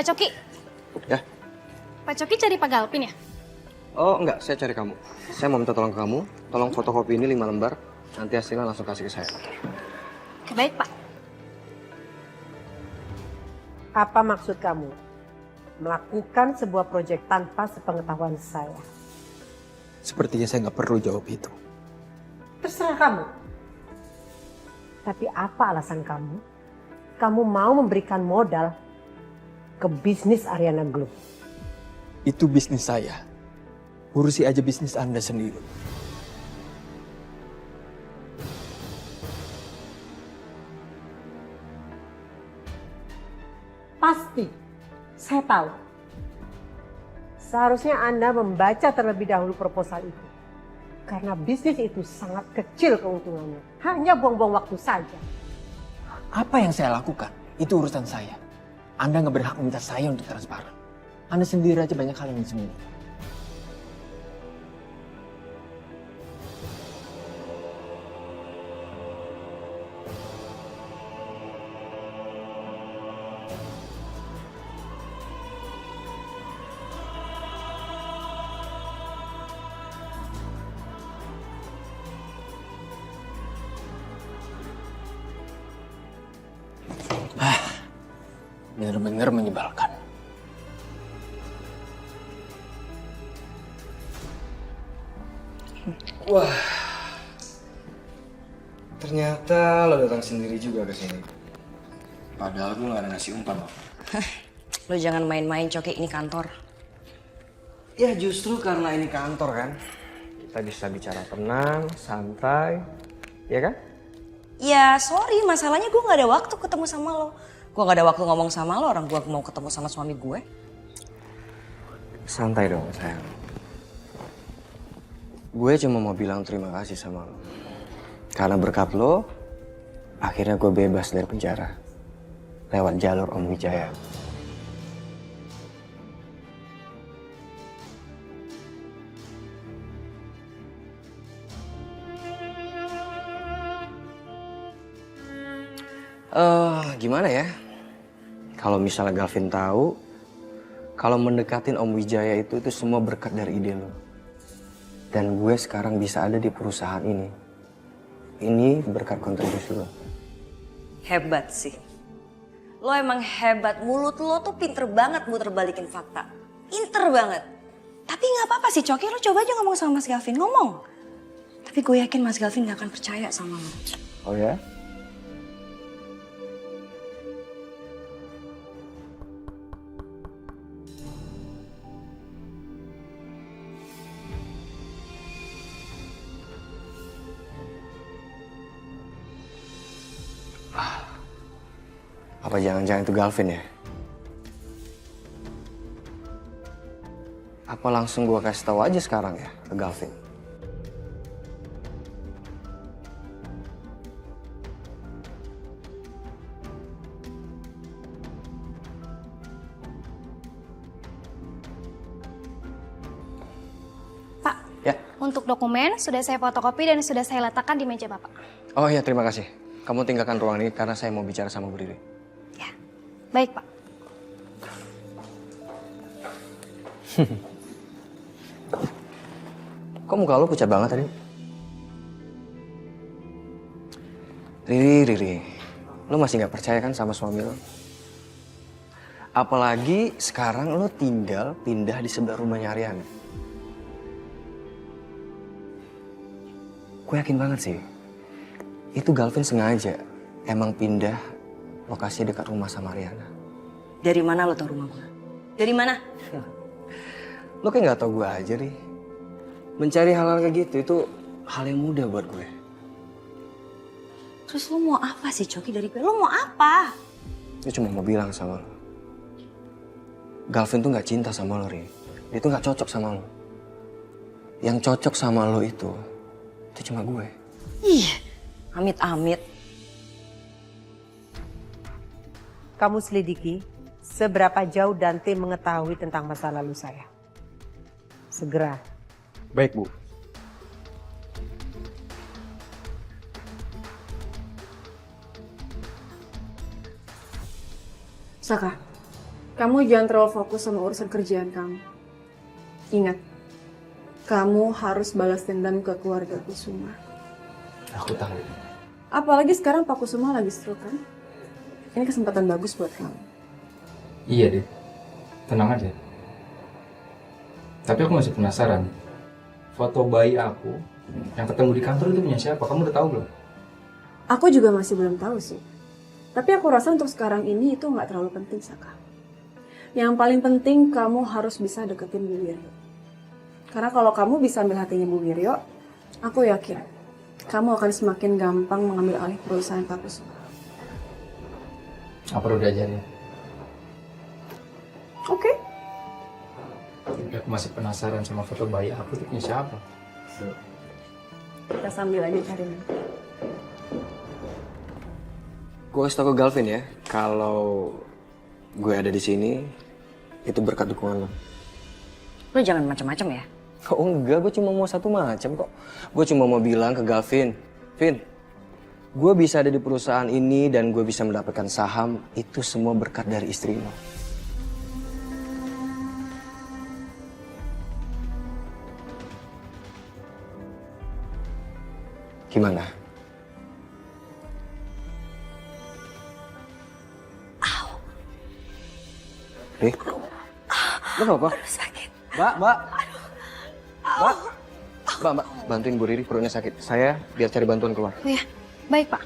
Coki. Ya. Pak Coki cari Pak Galvin ya? Oh enggak, saya cari kamu. Saya mau minta tolong ke kamu. Tolong fotokopi ini 5 lembar. Nanti hasilnya langsung kasih ke saya. Oke, baik Pak. Apa maksud kamu? Melakukan sebuah proyek tanpa sepengetahuan saya. Sepertinya saya nggak perlu jawab itu. Terserah kamu. Tapi apa alasan kamu? Kamu mau memberikan modal ke bisnis Ariana Group. Itu bisnis saya. Urusi aja bisnis Anda sendiri. Pasti, saya tahu. Seharusnya Anda membaca terlebih dahulu proposal itu. Karena bisnis itu sangat kecil keuntungannya. Hanya buang-buang waktu saja. Apa yang saya lakukan? Itu urusan saya. Anda nggak berhak meminta saya untuk transparan. Anda sendiri aja banyak hal yang disembunyi. Benar-benar menyebalkan. Wah. Ternyata lo datang sendiri juga ke sini. Padahal gue gak ada ngasih umpan loh. Lo jangan main-main, Coki, ini kantor. Ya justru karena ini kantor kan. Kita bisa bicara tenang, santai. Ya kan? Ya sorry, masalahnya gue gak ada waktu ketemu sama lo. Gue gak ada waktu ngomong sama lo, orang gue mau ketemu sama suami gue. Santai dong sayang. Gue cuma mau bilang terima kasih sama lo. Karena berkat lo, akhirnya gue bebas dari penjara. Lewat jalur Om Wijaya. Gimana ya? Kalau misalnya Galvin tahu, kalau mendekatin Om Wijaya itu semua berkat dari ide lo. Dan gue sekarang bisa ada di perusahaan ini. Ini berkat kontribusi lo. Hebat sih. Lo emang hebat, mulut lo tuh pinter banget muter balikin fakta. Pinter banget. Tapi gak apa-apa sih Coki, lo coba aja ngomong sama Mas Galvin, ngomong. Tapi gue yakin Mas Galvin gak akan percaya sama lo. Oh ya? Apa jangan-jangan itu Galvin ya? Apa langsung gue kasih tahu aja sekarang ya ke Galvin? Pak, Ya. untuk dokumen sudah saya fotokopi dan sudah saya letakkan di meja Bapak. Oh iya, terima kasih. Kamu tinggalkan ruang ini karena saya mau bicara sama Bu Riri. Ya, baik Pak. Kok muka lo pucat banget tadi? Riri, lo masih gak percaya kan sama suami lo? Apalagi sekarang lo pindah di sebelah rumahnya Ariana. Gue yakin banget sih, itu Galvin sengaja emang pindah lokasi dekat rumah sama Ariana. Dari mana lo tau rumah gue? Dari mana? Lo kayak gak tau gue aja nih. Mencari hal-hal kayak gitu itu hal yang mudah buat gue. Terus lo mau apa sih Coki dari gue? Lo mau apa? Gue cuma mau bilang sama lo. Galvin tuh gak cinta sama lo, Ri. Dia tuh gak cocok sama lo. Yang cocok sama lo itu cuma gue. Ih, amit-amit. Kamu selidiki seberapa jauh Dante mengetahui tentang masa lalu saya. Segera. Baik, Bu. Saka, Kamu jangan terlalu fokus sama urusan kerjaan kamu. Ingat, kamu harus balas dendam ke keluarga Kusuma. Aku tahu. Apalagi sekarang Pak Kusuma lagi stroke kan? Ini kesempatan bagus buat kamu. Iya, Dit. Tenang aja. Tapi aku masih penasaran. Foto bayi aku yang ketemu di kantor itu punya siapa? Kamu udah tahu belum? Aku juga masih belum tahu sih. Tapi aku rasa untuk sekarang ini itu nggak terlalu penting, Saka. Yang paling penting kamu harus bisa deketin Bu Wiryo. Karena kalau kamu bisa ambil hatinya Bu Wiryo, aku yakin kamu akan semakin gampang mengambil alih perusahaan Pak Kusuma. Apa perlu diajarin? Oke. Tapi aku masih penasaran sama foto bayi aku itu punya siapa? Kita sambil aja cari nanti. Gue kasih tau ke Galvin ya, kalau gue ada di sini itu berkat dukungan lo. Lo jangan macam-macam ya. Oh enggak, gue cuma mau satu macam kok. Gue cuma mau bilang ke Galvin, Vin, gue bisa ada di perusahaan ini dan gue bisa mendapatkan saham, itu semua berkat dari istri lo. Gimana? Nih, lo apa? Sakit. Mbak, bantuin Bu Riri, perutnya sakit. Saya biar cari bantuan keluar. Oh ya, baik Pak.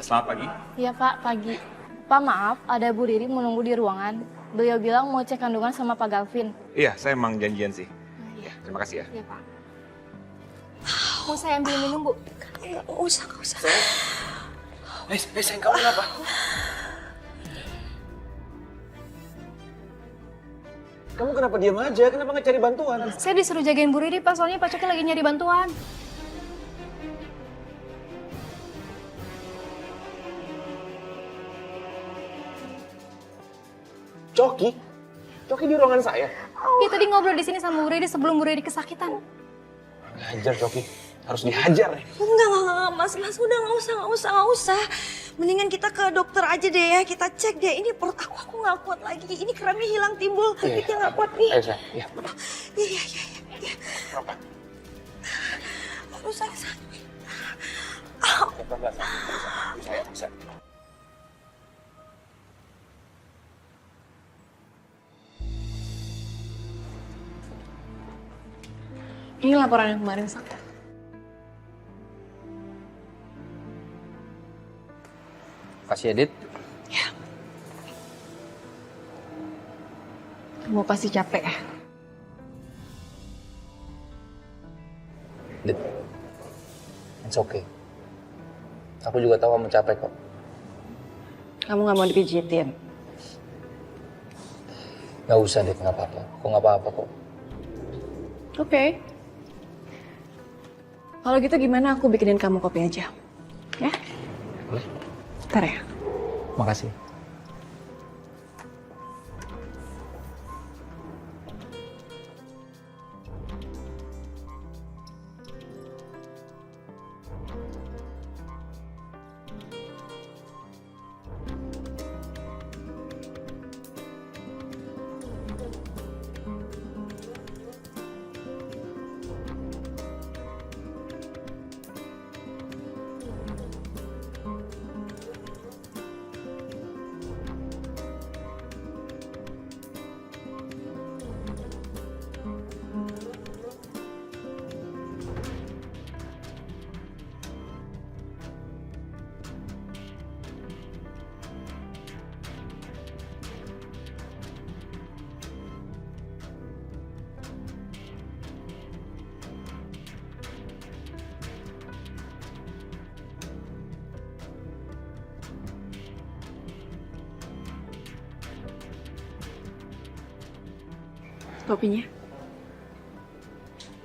Selamat pagi. Iya Pak, pagi. Pak maaf, ada Bu Riri menunggu di ruangan. Beliau bilang mau cek kandungan sama Pak Galvin. Iya, saya emang janjian sih. Ya, terima kasih ya. Iya Pak. Mau saya ambil minum Bu? Nggak usah. Sayang, kamu kenapa? Kamu kenapa diam aja? Kenapa nggak cari bantuan? Saya disuruh jagain Bu Riri Pak, soalnya Pak Coki lagi nyari bantuan. Coki? Coki di ruangan saya? Dia tadi ngobrol di sini sama Bu Riri sebelum Bu Riri kesakitan. Hajar Coki, harus dihajar nih. Enggak, Mas. Udah nggak usah. Mendingan kita ke dokter aja deh ya. Kita cek deh. Ini perut aku nggak kuat lagi. Ini keramnya hilang timbul. Kita nggak kuat nih. Ayo saya, iya. Iya. Aduh, sakit. Saya. Ini laporan yang kemarin, Saka. Kasih Edit. Kamu pasti capek ya? Dit. It's okay. Aku juga tahu kamu capek kok. Kamu nggak mau dipijitin? Gak usah, Dit. Gak apa-apa. Aku gak apa-apa kok. Oke. Kalau gitu gimana aku bikinin kamu kopi aja? Ya? Boleh. Ntar ya. Makasih. Kopinya.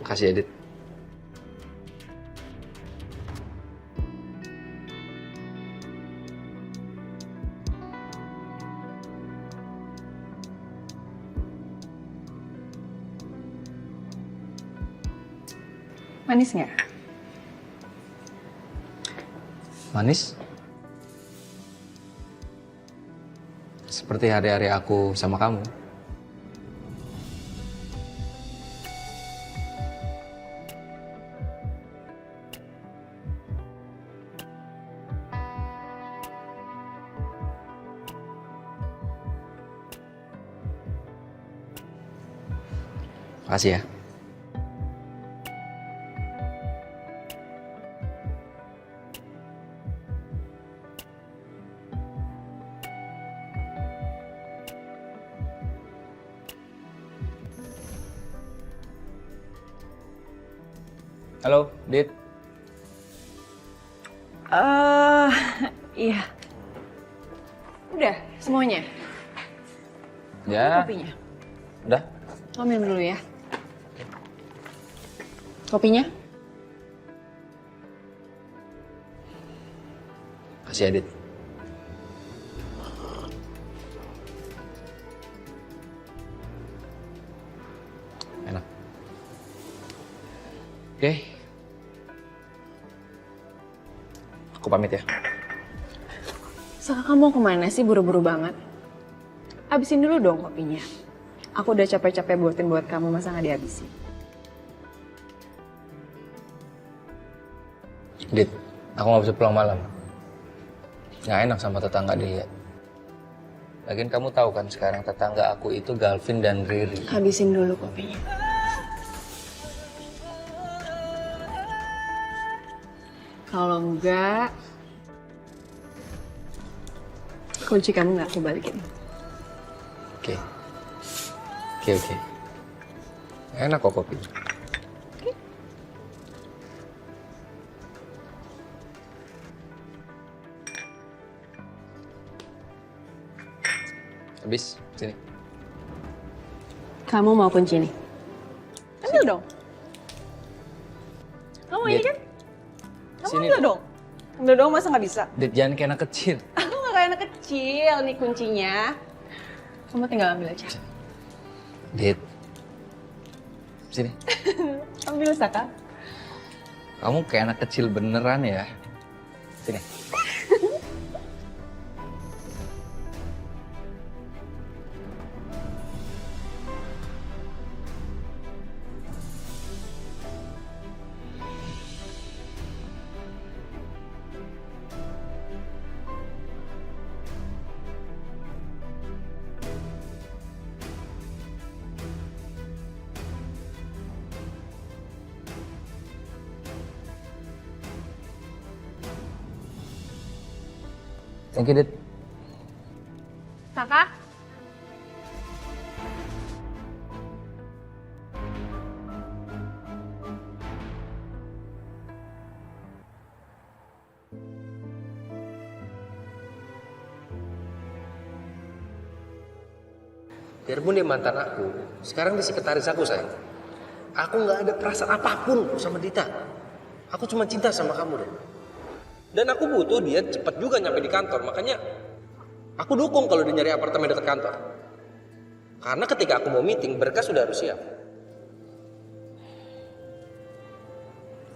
Makasih Edit. Manis nggak? Manis? Seperti hari-hari aku sama kamu. Makasih ya. Halo, Dit. Iya. Udah, semuanya? Ya. Kopinya? Udah. Kamu minum dulu ya. Kopinya? Kasih ya, Dit. Enak. Oke. Aku pamit ya. Saka, kamu mau kemana sih buru-buru banget? Habisin dulu dong kopinya. Aku udah capek-capek buatin buat kamu, masa nggak dihabisin? Dit, aku nggak bisa pulang malam. Nggak enak sama tetangga dilihat. Lagian kamu tahu kan sekarang tetangga aku itu Galvin dan Riri. Habisin dulu kopinya. Kalau enggak, kunci kamu nggak aku balikin. Oke. Oke. Enak kok kopi. Habis, sini. Kamu mau kunci nih? Ambil dong. Kamu ini Dit. kan? Kamu Sini. ambil dong. Ambil dong, masa nggak bisa? Dit, jangan kayak anak kecil. Aku nggak kayak anak kecil nih kuncinya. Kamu tinggal ambil aja. Dit. Sini. Ambil, Saka. Kamu kayak anak kecil beneran ya. Sini. Thank you, Dit. Saka? Biarpun dia mantan aku, sekarang dia sekretaris aku, sayang. Aku nggak ada perasaan apapun sama Dita. Aku cuma cinta sama kamu, deh. Dan aku butuh dia cepat juga nyampe di kantor. Makanya aku dukung kalau dia nyari apartemen dekat kantor. Karena ketika aku mau meeting, berkas sudah harus siap.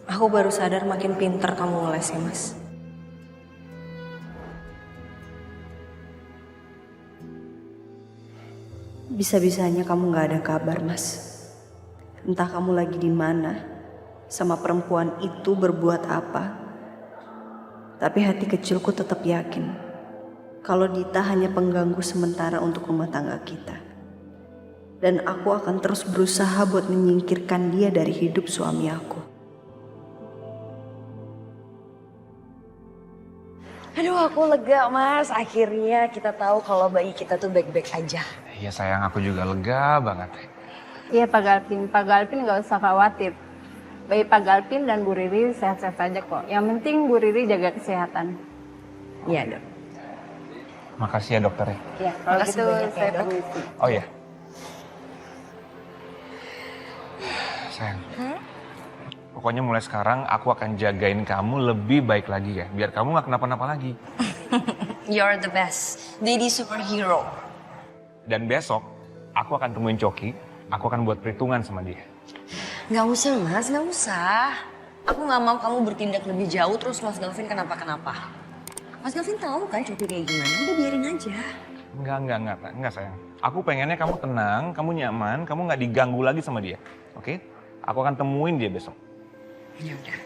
Aku baru sadar makin pinter kamu ngeles ya, Mas. Bisa-bisanya kamu gak ada kabar, Mas. Entah kamu lagi di mana, sama perempuan itu berbuat apa. Tapi hati kecilku tetap yakin kalau Dita hanya pengganggu sementara untuk rumah tangga kita. Dan aku akan terus berusaha buat menyingkirkan dia dari hidup suami aku. Aduh, aku lega, Mas. Akhirnya kita tahu kalau bayi kita tuh baik-baik aja. Iya sayang, aku juga lega banget. Iya Pak Galvin nggak usah khawatir. Bayi Pak Galvin dan Bu Riri sehat-sehat saja kok. Yang penting Bu Riri jaga kesehatan. Iya, Dok. Makasih ya dokter ya. Ya, kalau Makasih gitu banyak ya, saya Dok. permisi. Oh iya. Sayang. Pokoknya mulai sekarang aku akan jagain kamu lebih baik lagi ya. Biar kamu gak kenapa-napa lagi. You're the best. Daddy superhero. Dan besok aku akan temuin Coki. Aku akan buat perhitungan sama dia. Gak usah, Mas. Gak usah. Aku gak mau kamu bertindak lebih jauh terus Mas Galvin kenapa-kenapa. Mas Galvin tahu kan Coki kayak gimana. Udah biarin aja. Enggak sayang. Aku pengennya kamu tenang, kamu nyaman, kamu nggak diganggu lagi sama dia. Oke? Aku akan temuin dia besok. Ya udah.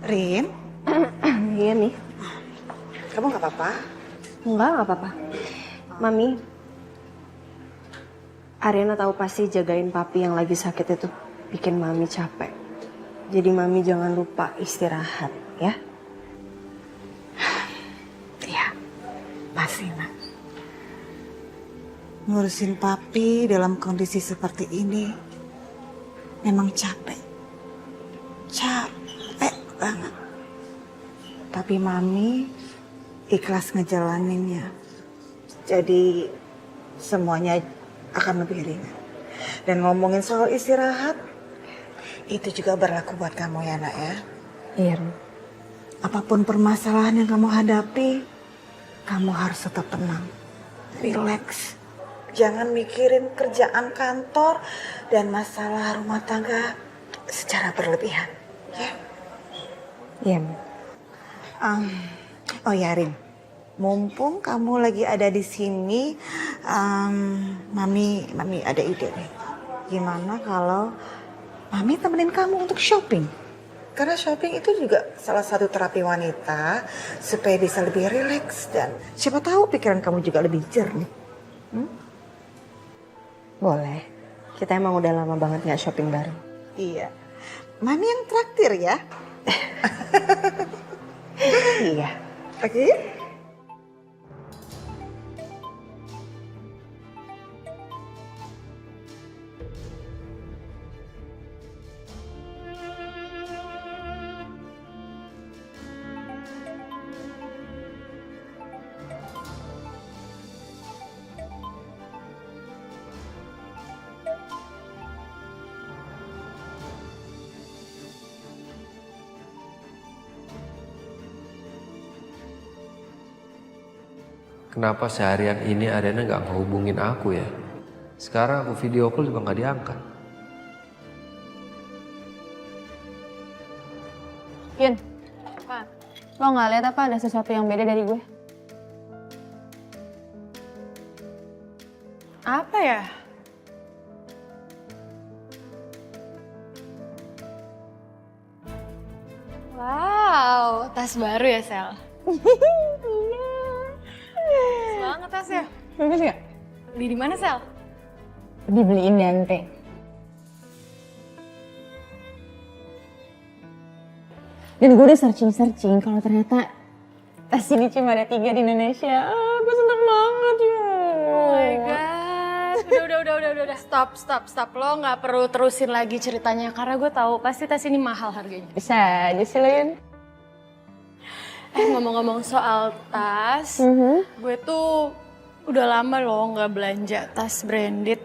Rin, Iya nih. kamu nggak apa-apa? Nggak apa-apa. Mami, Ariana tahu pasti jagain papi yang lagi sakit itu bikin Mami capek. Jadi Mami jangan lupa istirahat ya. Iya, pasti nak. Ngurusin papi dalam kondisi seperti ini memang capek. Capek banget. Tapi Mami ikhlas ngejalaninnya. Jadi semuanya akan lebih ringan. Dan ngomongin soal istirahat, itu juga berlaku buat kamu ya nak ya. Iya. Apapun permasalahan yang kamu hadapi, kamu harus tetap tenang, relax. Jangan mikirin kerjaan kantor dan masalah rumah tangga secara berlebihan. Ya. Iya. Oh ya Rin, mumpung kamu lagi ada di sini, mami ada ide nih. Gimana kalau mami temenin kamu untuk shopping? Karena shopping itu juga salah satu terapi wanita supaya bisa lebih rileks dan siapa tahu pikiran kamu juga lebih jernih. Boleh. Kita emang udah lama banget nggak shopping bareng. Iya, mami yang traktir ya. Iya. Oke. Kenapa seharian ini Ariana nggak ngehubungin aku ya? Sekarang aku video call juga nggak diangkat. Yun, apa? Lo nggak lihat apa ada sesuatu yang beda dari gue? Apa ya? Wow, tas baru ya, Sel? Banget tasnya. Bagus gak? Beli di mana, Sel? Dibeliin Dante. Dan gue udah searching kalau ternyata tas ini cuma ada 3 di Indonesia. Gue seneng banget ya. Oh my god. Udah. Stop. Lo nggak perlu terusin lagi ceritanya karena gue tahu pasti tas ini mahal harganya. Bisa aja sih lo, Yun. Ngomong-ngomong soal tas, gue tuh udah lama loh nggak belanja tas branded.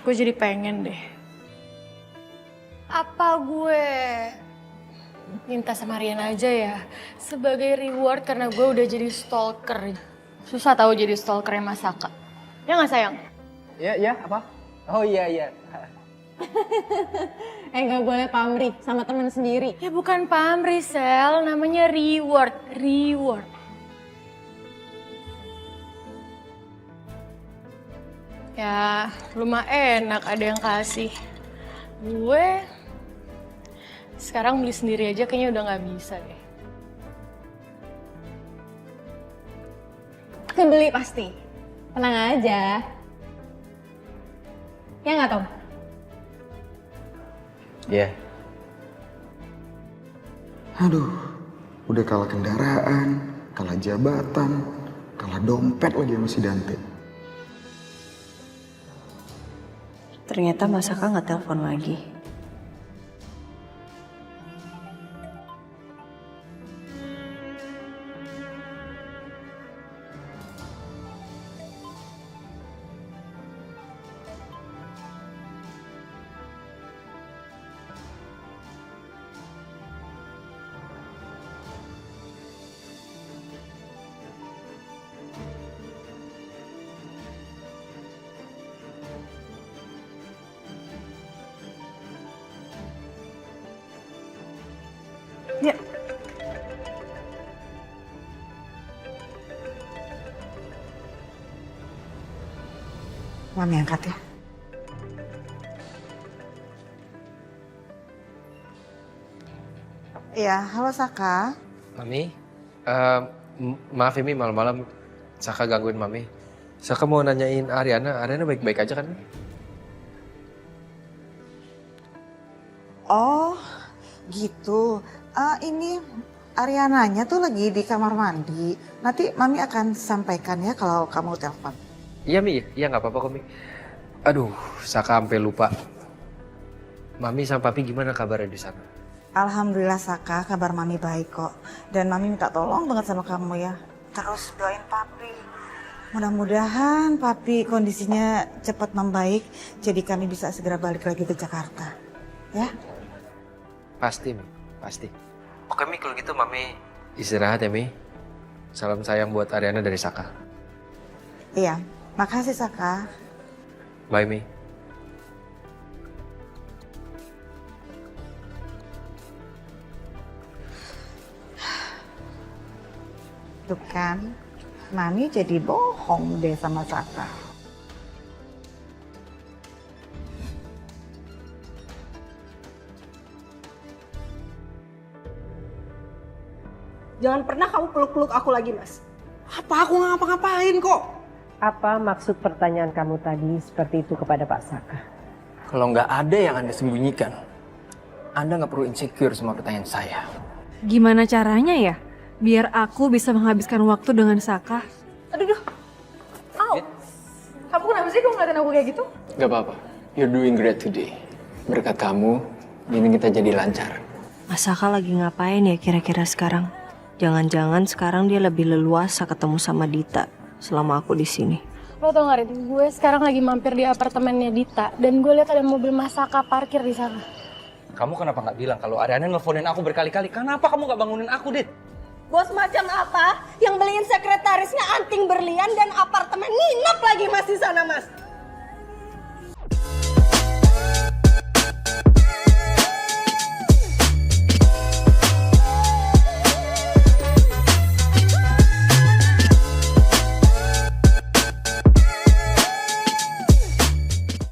Gue jadi pengen deh. Apa gue minta sama Rian aja ya sebagai reward karena gue udah jadi stalker. Susah tahu jadi stalkernya Masaka. Ya nggak sayang? Ya, apa? Oh iya. Gak boleh pamrih sama teman sendiri. Ya bukan pamrih, Sel. Namanya reward. Ya, lumayan enak ada yang kasih. Gue sekarang beli sendiri aja kayaknya udah gak bisa deh. Kebeli pasti. Tenang aja. Ya nggak, Tom? Iya. Aduh, udah kalah kendaraan, kalah jabatan, kalah dompet lagi sama si Dante. Ternyata Masaka nggak telepon lagi. Ya. Mami angkat ya. Iya, halo Saka. Mami, maaf ya Mi, malam-malam Saka gangguin Mami. Saka mau nanyain Ariana baik-baik aja kan? Oh, gitu. Ini Ariananya tuh lagi di kamar mandi. Nanti Mami akan sampaikan ya kalau kamu telepon. Iya Mi, iya nggak apa-apa kok Mi. Aduh, Saka sampai lupa. Mami sama Papi gimana kabarnya di sana? Alhamdulillah Saka, kabar Mami baik kok. Dan Mami minta tolong banget sama kamu ya. Terus doain Papi. Mudah-mudahan Papi kondisinya cepat membaik. Jadi kami bisa segera balik lagi ke Jakarta. Ya? Pasti Mi, pasti. Oke Mi, kalau gitu Mami istirahat ya Mi. Salam sayang buat Ariana dari Saka. Iya, makasih Saka. Bye Mi. Tuh kan, Mami jadi bohong deh sama Saka. Jangan pernah kamu peluk-peluk aku lagi, Mas. Apa aku nggak ngapa-ngapain kok? Apa maksud pertanyaan kamu tadi seperti itu kepada Pak Saka? Kalau nggak ada yang Anda sembunyikan, Anda nggak perlu insecure sama pertanyaan saya. Gimana caranya ya? Biar aku bisa menghabiskan waktu dengan Saka. Aduh, au. Kamu kenapa sih kok ngeliatin aku kayak gitu? Gak apa-apa, you're doing great today. Berkat kamu, ini kita jadi lancar. Mas Saka lagi ngapain ya kira-kira sekarang? Jangan-jangan sekarang dia lebih leluasa ketemu sama Dita selama aku di sini. Lo tau gak, Rit? Gue sekarang lagi mampir di apartemennya Dita dan gue lihat ada mobil Mas Saka parkir di sana. Kamu kenapa nggak bilang kalau Ariana nelfonin aku berkali-kali? Kenapa kamu nggak bangunin aku, Dit? Bos macam apa yang beliin sekretarisnya anting berlian dan apartemen nginep lagi Mas di sana, Mas?